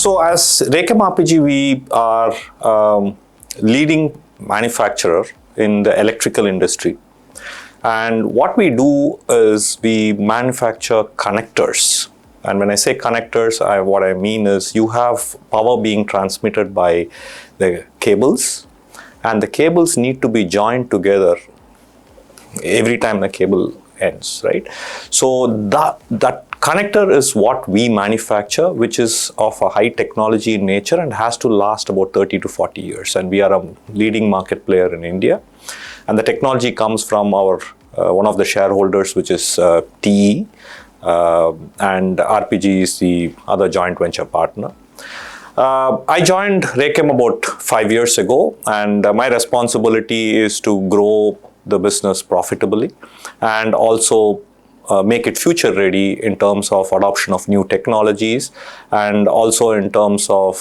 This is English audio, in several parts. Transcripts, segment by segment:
So as Raychem RPG, we are leading manufacturer in the electrical industry. And what we do is we manufacture connectors. And when I say connectors, what I mean is you have power being transmitted by the cables, and the cables need to be joined together every time the cable ends, right? So that connector is what we manufacture, which is of a high technology in nature and has to last about 30 to 40 years. And we are a leading market player in India. And the technology comes from our one of the shareholders, which is TE, and RPG is the other joint venture partner. I joined Raychem about 5 years ago, and my responsibility is to grow the business profitably and also make it future ready in terms of adoption of new technologies and also in terms of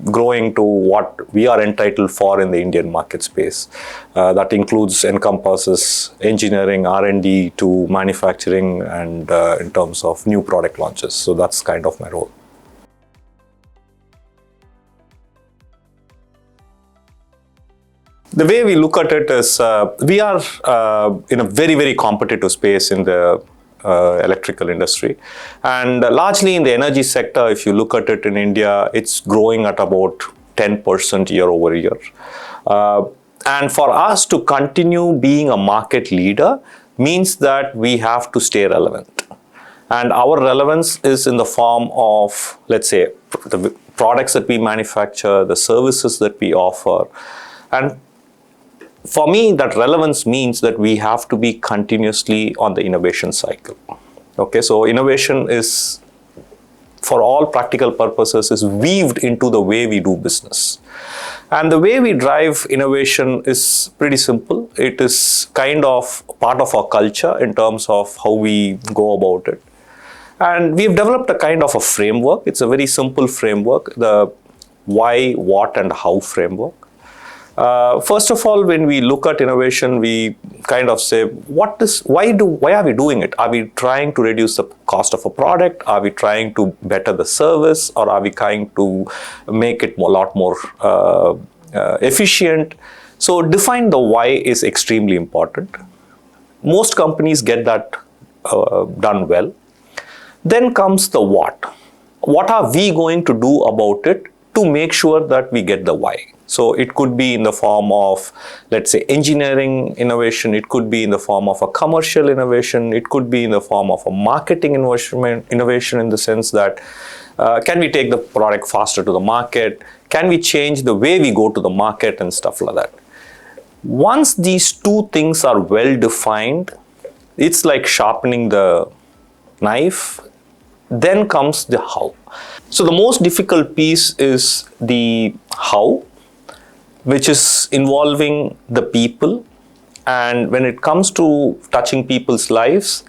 growing to what we are entitled for in the Indian market space. That encompasses engineering, R&D to manufacturing and in terms of new product launches. So that's kind of my role. The way we look at it is we are in a very, very competitive space in the electrical industry. And largely in the energy sector, if you look at it in India, it's growing at about 10% year over year. And for us to continue being a market leader means that we have to stay relevant. And our relevance is in the form of, let's say, the products that we manufacture, the services that we offer. And for me, that relevance means that we have to be continuously on the innovation cycle. Okay, so innovation is, for all practical purposes, is weaved into the way we do business. And the way we drive innovation is pretty simple. It is kind of part of our culture in terms of how we go about it. And we've developed a kind of a framework. It's a very simple framework, the why, what, and how framework. First of all, when we look at innovation, we kind of say, why are we doing it? Are we trying to reduce the cost of a product? Are we trying to better the service? Or are we trying to make it a lot more efficient? So define the why is extremely important. Most companies get that done well. Then comes the what. What are we going to do about it to make sure that we get the why? So it could be in the form of, let's say, engineering innovation. It could be in the form of a commercial innovation. It could be in the form of a marketing innovation in the sense that can we take the product faster to the market? Can we change the way we go to the market and stuff like that? Once these two things are well defined, it's like sharpening the knife. Then comes the how. So the most difficult piece is the how, which is involving the people. And when it comes to touching people's lives,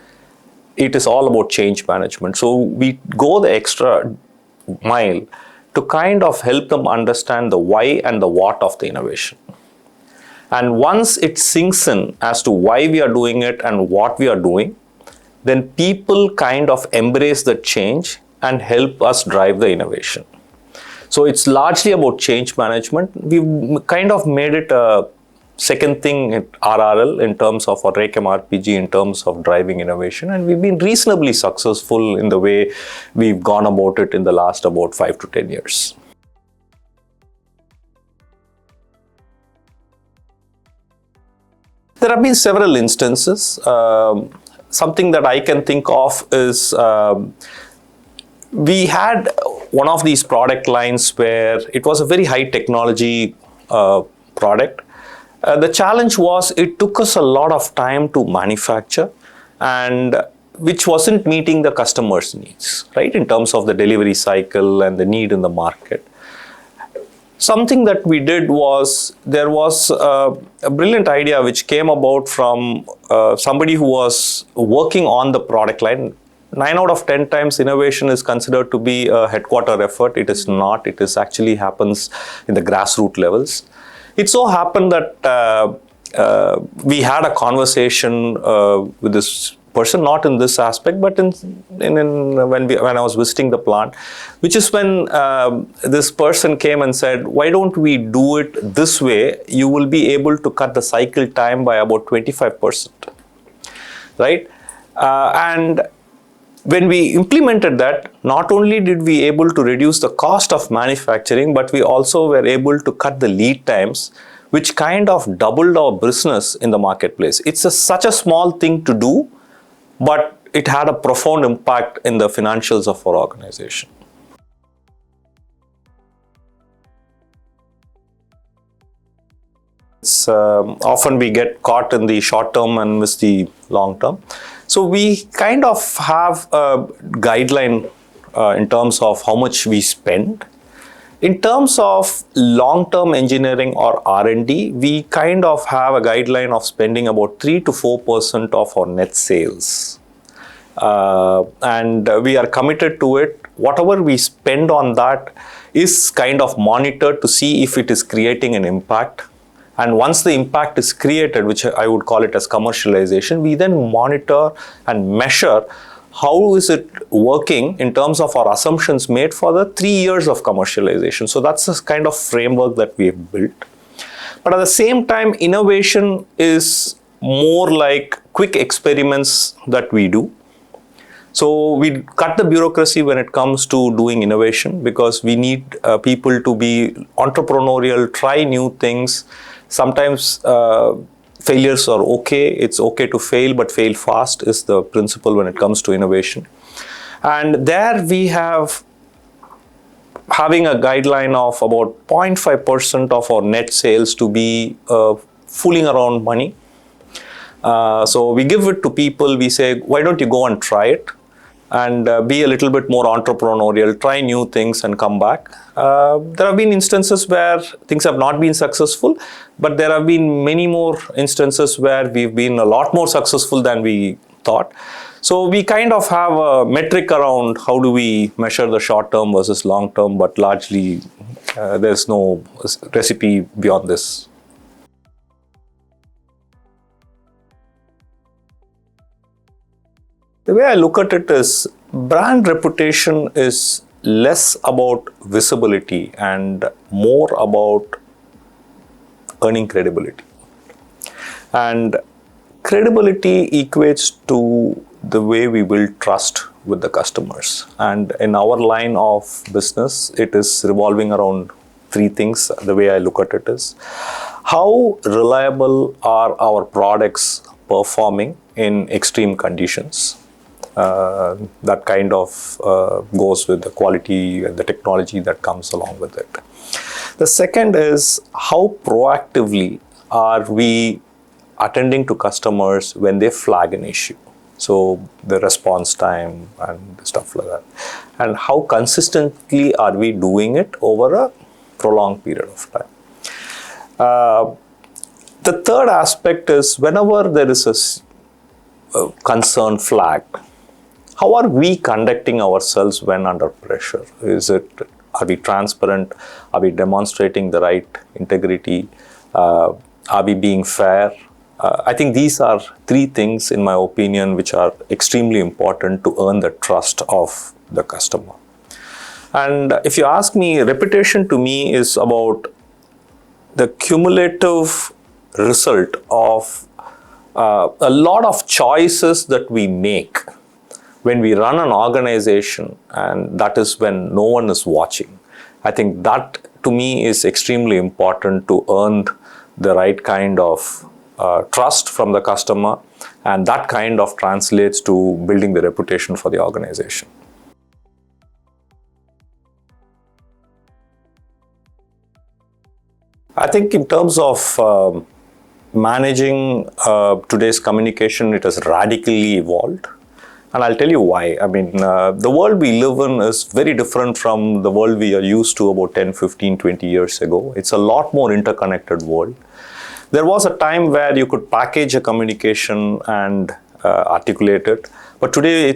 it is all about change management. So we go the extra mile to kind of help them understand the why and the what of the innovation. And once it sinks in as to why we are doing it and what we are doing, then people kind of embrace the change and help us drive the innovation. So it's largely about change management. We've kind of made it a second thing at RRL in terms of our Raychem RPG in terms of driving innovation. And we've been reasonably successful in the way we've gone about it in the last about 5 to 10 years. There have been several instances. Something that I can think of is we had one of these product lines where it was a very high technology product. The challenge was it took us a lot of time to manufacture, and which wasn't meeting the customer's needs, right, in terms of the delivery cycle and the need in the market. Something that we did was, there was a brilliant idea which came about from somebody who was working on the product line. 9 out of 10 times innovation is considered to be a headquarter effort. It is not. It is actually happens in the grassroots levels. It so happened that we had a conversation with this person, not in this aspect, but in when I was visiting the plant, which is when this person came and said, why don't we do it this way? You will be able to cut the cycle time by about 25%, right? And when we implemented that, not only did we able to reduce the cost of manufacturing, but we also were able to cut the lead times, which kind of doubled our business in the marketplace. It's such a small thing to do, but it had a profound impact in the financials of our organization. It's, often we get caught in the short term and miss the long term. So we kind of have a guideline in terms of how much we spend. In terms of long-term engineering or R&D, we kind of have a guideline of spending about 3 to 4% of our net sales. And we are committed to it. Whatever we spend on that is kind of monitored to see if it is creating an impact. And once the impact is created, which I would call it as commercialization, we then monitor and measure how is it working in terms of our assumptions made for the 3 years of commercialization. So that's the kind of framework that we have built. But at the same time, innovation is more like quick experiments that we do. So we cut the bureaucracy when it comes to doing innovation, because we need people to be entrepreneurial, try new things. Sometimes failures are okay. It's okay to fail, but fail fast is the principle when it comes to innovation. And there we have having a guideline of about 0.5% of our net sales to be fooling around money. So we give it to people. We say, why don't you go and try it? And be a little bit more entrepreneurial, try new things and come back. There have been instances where things have not been successful, but there have been many more instances where we've been a lot more successful than we thought. So we kind of have a metric around how do we measure the short term versus long term, but largely there's no recipe beyond this. The way I look at it is, brand reputation is less about visibility and more about earning credibility. And credibility equates to the way we build trust with the customers. And in our line of business, it is revolving around 3 things. The way I look at it is, how reliable are our products performing in extreme conditions? That kind of goes with the quality and the technology that comes along with it. The second is, how proactively are we attending to customers when they flag an issue? So the response time and stuff like that. And how consistently are we doing it over a prolonged period of time? The third aspect is, whenever there is a concern flagged, how are we conducting ourselves when under pressure? Are we transparent? Are we demonstrating the right integrity? Are we being fair? I think these are 3 things, in my opinion, which are extremely important to earn the trust of the customer. And if you ask me, reputation to me is about the cumulative result of a lot of choices that we make when we run an organization, and that is when no one is watching. I think that to me is extremely important to earn the right kind of trust from the customer, and that kind of translates to building the reputation for the organization. I think in terms of managing today's communication, it has radically evolved. And I'll tell you why. I mean, the world we live in is very different from the world we are used to about 10, 15, 20 years ago. It's a lot more interconnected world. There was a time where you could package a communication and articulate it. But today,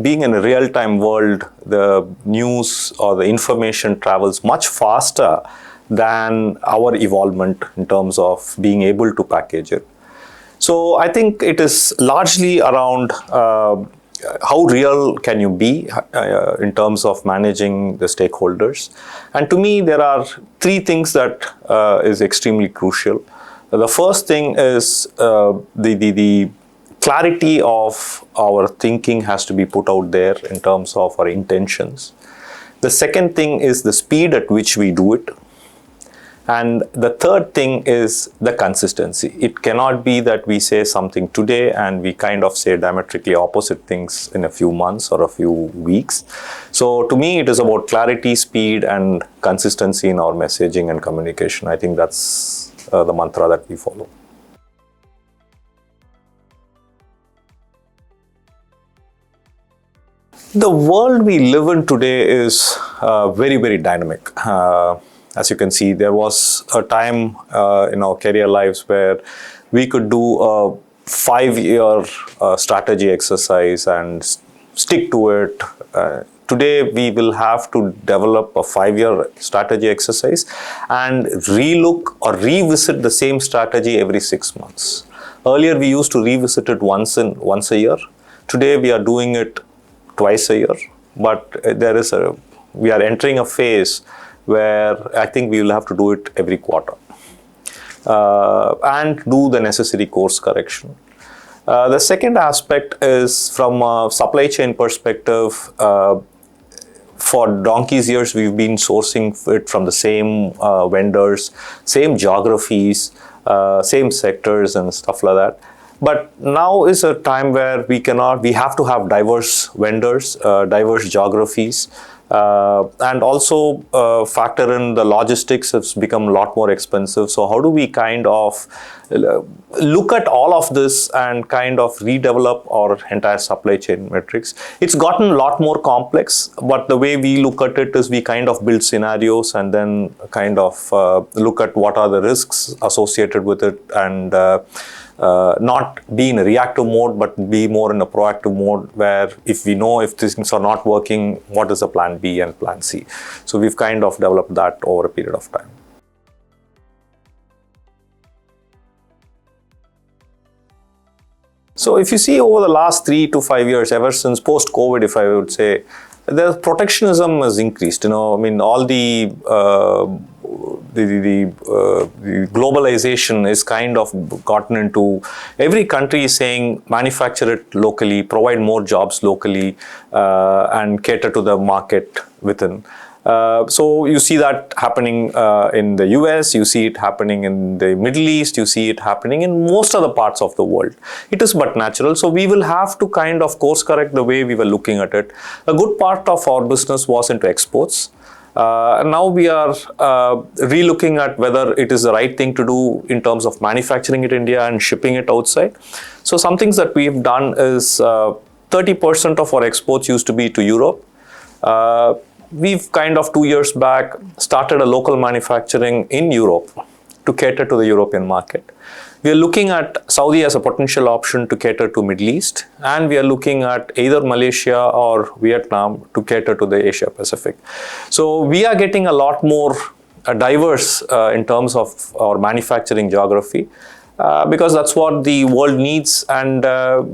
being in a real-time world, the news or the information travels much faster than our evolvement in terms of being able to package it. So I think it is largely around how real can you be in terms of managing the stakeholders. And to me, there are three things that is extremely crucial. The first thing is the clarity of our thinking has to be put out there in terms of our intentions. The second thing is the speed at which we do it. And the third thing is the consistency. It cannot be that we say something today and we kind of say diametrically opposite things in a few months or a few weeks. So to me, it is about clarity, speed, and consistency in our messaging and communication. I think that's the mantra that we follow. The world we live in today is very, very dynamic. As you can see, there was a time in our career lives where we could do a 5-year strategy exercise and stick to it. Today, we will have to develop a 5-year strategy exercise and relook or revisit the same strategy every 6 months. Earlier, we used to revisit it once a year. Today, we are doing it twice a year. But we are entering a phase where I think we will have to do it every quarter and do the necessary course correction. The second aspect is from a supply chain perspective. For donkey's years, we've been sourcing it from the same vendors, same geographies, same sectors and stuff like that. But now is a time where we have to have diverse vendors, diverse geographies, and also factor in the logistics has become a lot more expensive. So how do we kind of look at all of this and kind of redevelop our entire supply chain metrics? It's gotten a lot more complex, but the way we look at it is we kind of build scenarios and then kind of look at what are the risks associated with it, and not be in a reactive mode, but be more in a proactive mode, where if we know if these things are not working, what is the plan B and plan C? So we've kind of developed that over a period of time. So if you see over the last 3 to 5 years, ever since post-COVID, if I would say, the protectionism has increased. I mean, all the globalization is kind of gotten into every country is saying manufacture it locally, provide more jobs locally, and cater to the market within. So you see that happening in the US, you see it happening in the Middle East, you see it happening in most other parts of the world. It is but natural. So we will have to kind of course correct the way we were looking at it. A good part of our business was into exports. Now we are relooking at whether it is the right thing to do in terms of manufacturing it in India and shipping it outside. So some things that we've done is 30% of our exports used to be to Europe. We've kind of 2 years back started a local manufacturing in Europe to cater to the European market. We are looking at Saudi as a potential option to cater to Middle East, and we are looking at either Malaysia or Vietnam to cater to the Asia Pacific. So we are getting a lot more diverse in terms of our manufacturing geography, because that's what the world needs, and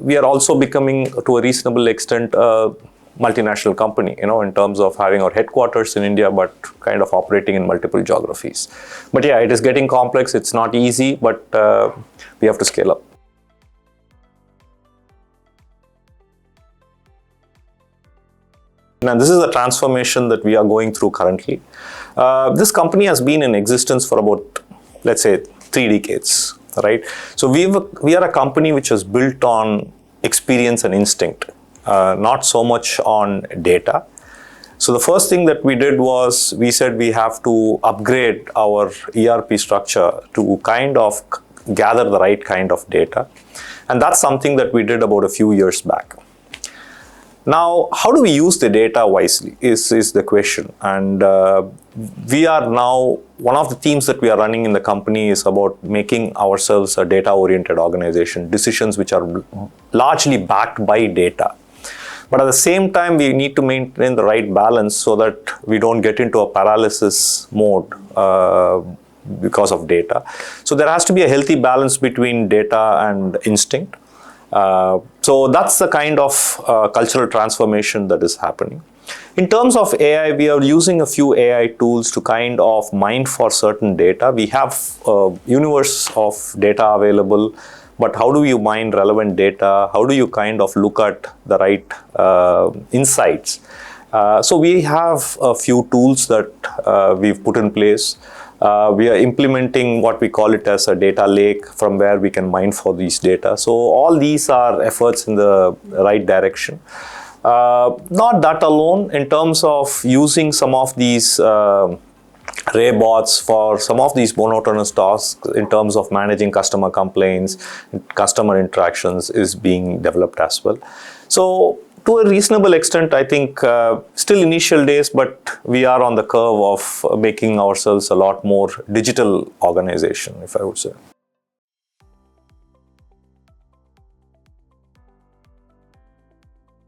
we are also becoming, to a reasonable extent, multinational company, in terms of having our headquarters in India, but kind of operating in multiple geographies. But yeah, it is getting complex. It's not easy, but we have to scale up. And this is the transformation that we are going through currently. This company has been in existence for about, let's say, 3 decades, right? So we are a company which is built on experience and instinct. Not so much on data. So the first thing that we did was we said we have to upgrade our ERP structure to kind of gather the right kind of data. And that's something that we did about a few years back. Now, how do we use the data wisely is the question. And we are now, one of the themes that we are running in the company is about making ourselves a data-oriented organization, decisions which are largely backed by data. But at the same time, we need to maintain the right balance so that we don't get into a paralysis mode because of data. So there has to be a healthy balance between data and instinct. So that's the kind of cultural transformation that is happening. In terms of AI, we are using a few AI tools to kind of mine for certain data. We have a universe of data available, but how do you mine relevant data? How do you kind of look at the right insights? So we have a few tools that we've put in place. We are implementing what we call it as a data lake from where we can mine for these data. So all these are efforts in the right direction. Not that alone, in terms of using some of these Ray bots for some of these monotonous tasks in terms of managing customer complaints, customer interactions is being developed as well. So to a reasonable extent, I think still initial days, but we are on the curve of making ourselves a lot more digital organization, if I would say.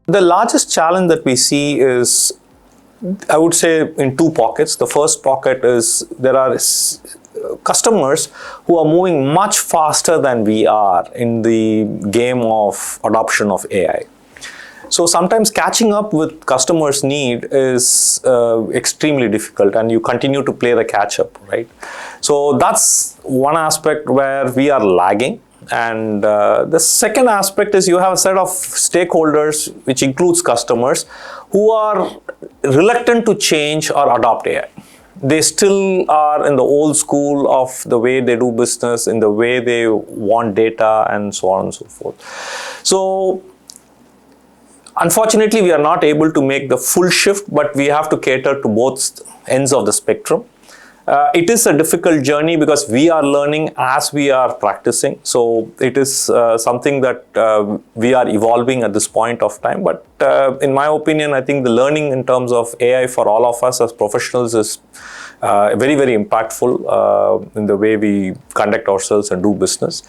The largest challenge that we see is, I would say, in two pockets. The first pocket is there are customers who are moving much faster than we are in the game of adoption of AI. So sometimes catching up with customers' need is extremely difficult, and you continue to play the catch up, right? So that's one aspect where we are lagging. And the second aspect is you have a set of stakeholders, which includes customers, who are reluctant to change or adopt AI. They still are in the old school of the way they do business, in the way they want data, and so on and so forth. So unfortunately, we are not able to make the full shift, but we have to cater to both ends of the spectrum. It is a difficult journey because we are learning as we are practicing. So it is something that we are evolving at this point of time. But in my opinion, I think the learning in terms of AI for all of us as professionals is very, very impactful in the way we conduct ourselves and do business.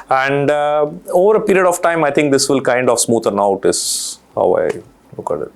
And over a period of time, I think this will kind of smoothen out is how I look at it.